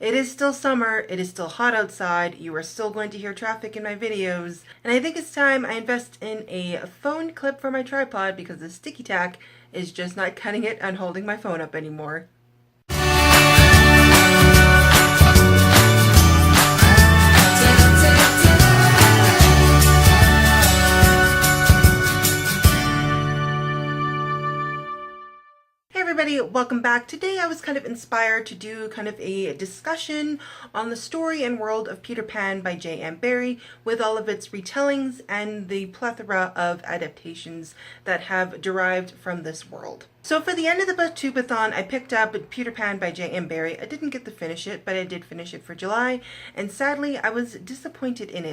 It is still summer, it is still hot outside, you are still going to hear traffic in my videos, and I think it's time I invest in a phone clip for my tripod because the sticky tack is just not cutting it and holding my phone up anymore. Everybody, welcome back. Today I was kind of inspired to do kind of a discussion on the story and world of Peter Pan by J.M. Barrie with all of its retellings and the plethora of adaptations that have derived from this world. So for the end of the booktubeathon, I picked up Peter Pan by J.M. Barrie. I didn't get to finish it, but I did finish it for July, and sadly I was disappointed in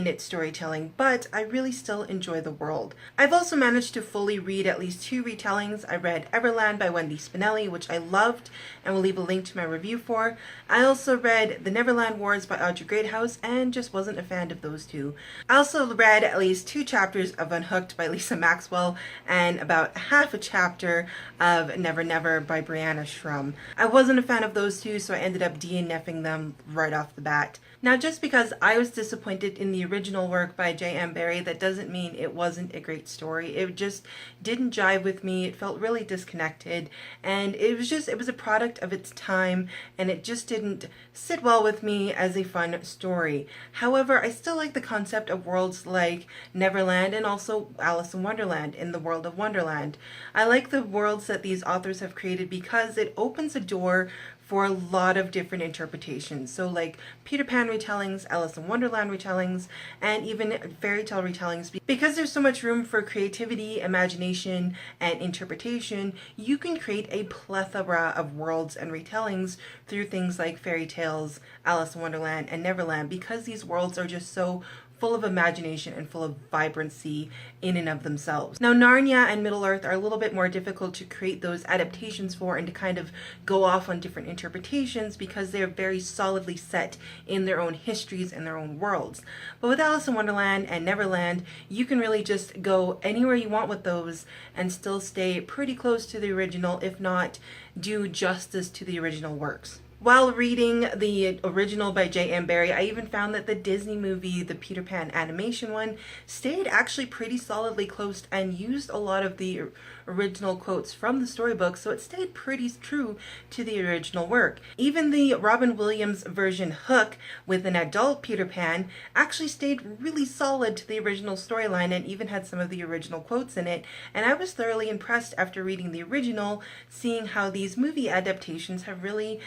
its storytelling, but I really still enjoy the world. I've also managed to fully read at least 2 retellings. I read Everland by Wendy Spinelli, which I loved, and will leave a link to my review for. I also read The Neverland Wars by Audrey Greathouse, and just wasn't a fan of those two. I also read at least 2 chapters of Unhooked by Lisa Maxwell, and about half a chapter of Never Never by Brianna Shrum. I wasn't a fan of those two, so I ended up DNFing them right off the bat. Now, just because I was disappointed in the original work by J.M. Barrie, that doesn't mean it wasn't a great story. It just didn't jive with me. It felt really disconnected, and it was a product of its time, and it just didn't sit well with me as a fun story. However, I still like the concept of worlds like Neverland and also Alice in Wonderland in the world of Wonderland. I like the worlds that these authors have created because it opens a door for a lot of different interpretations. So like Peter Pan retellings, Alice in Wonderland retellings, and even fairy tale retellings. Because there's so much room for creativity, imagination, and interpretation, you can create a plethora of worlds and retellings through things like fairy tales, Alice in Wonderland, and Neverland, because these worlds are just so full of imagination and full of vibrancy in and of themselves. Now, Narnia and Middle-earth are a little bit more difficult to create those adaptations for and to kind of go off on different interpretations because they're very solidly set in their own histories and their own worlds. But with Alice in Wonderland and Neverland, you can really just go anywhere you want with those and still stay pretty close to the original, if not do justice to the original works. While reading the original by J.M. Barrie, I even found that the Disney movie, the Peter Pan animation one, stayed actually pretty solidly close and used a lot of the original quotes from the storybook, so it stayed pretty true to the original work. Even the Robin Williams version Hook with an adult Peter Pan actually stayed really solid to the original storyline and even had some of the original quotes in it, and I was thoroughly impressed after reading the original, seeing how these movie adaptations have really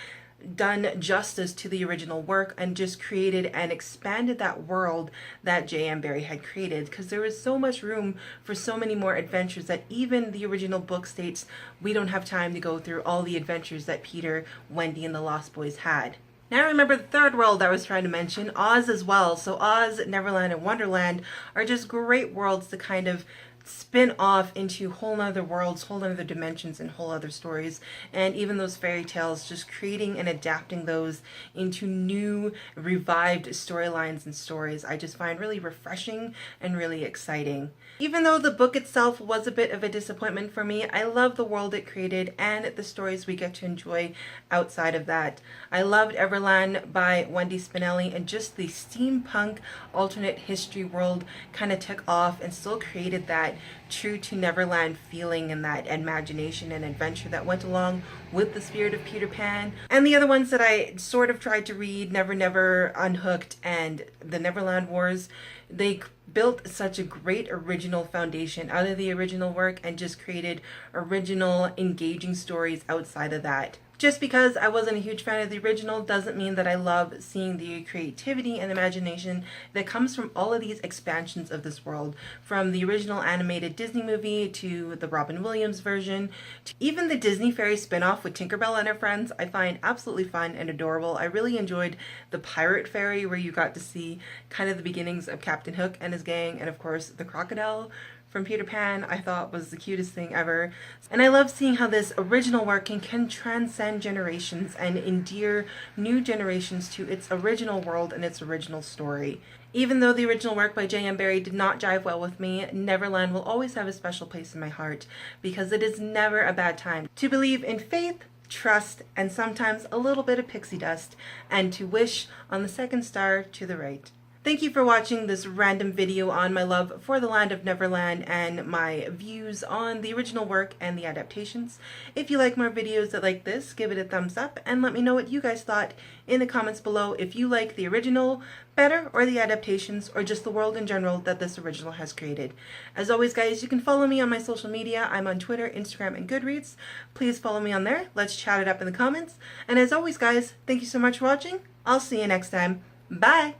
done justice to the original work and just created and expanded that world that J.M. Barrie had created, because there was so much room for so many more adventures that even the original book states we don't have time to go through all the adventures that Peter, Wendy, and the Lost Boys had. Now remember the third world I was trying to mention, Oz as well. So Oz, Neverland, and Wonderland are just great worlds to kind of spin off into whole other worlds, whole other dimensions, and whole other stories. And even those fairy tales, just creating and adapting those into new revived storylines and stories, I just find really refreshing and really exciting. Even though the book itself was a bit of a disappointment for me, I love the world it created and the stories we get to enjoy outside of that. I loved Everland by Wendy Spinelli, and just the steampunk alternate history world kind of took off and still created that true to Neverland feeling and that imagination and adventure that went along with the spirit of Peter Pan. And the other ones that I sort of tried to read, Never Never, Unhooked, and The Neverland Wars, they built such a great original foundation out of the original work and just created original engaging stories outside of that. Just because I wasn't a huge fan of the original doesn't mean that I love seeing the creativity and imagination that comes from all of these expansions of this world, from the original animated Disney movie to the Robin Williams version, to even the Disney Fairy spin-off with Tinkerbell and her friends. I find absolutely fun and adorable. I really enjoyed the Pirate Fairy, where you got to see kind of the beginnings of Captain Hook and his gang, and of course the crocodile from Peter Pan I thought was the cutest thing ever. And I love seeing how this original work can transcend generations and endear new generations to its original world and its original story. Even though the original work by J.M. Barrie did not jive well with me, Neverland will always have a special place in my heart, because it is never a bad time to believe in faith, trust, and sometimes a little bit of pixie dust, and to wish on the second star to the right. Thank you for watching this random video on my love for the Land of Neverland and my views on the original work and the adaptations. If you like more videos like this, give it a thumbs up and let me know what you guys thought in the comments below, if you like the original better or the adaptations or just the world in general that this original has created. As always guys, you can follow me on my social media. I'm on Twitter, Instagram, and Goodreads. Please follow me on there. Let's chat it up in the comments. And as always guys, thank you so much for watching. I'll see you next time. Bye!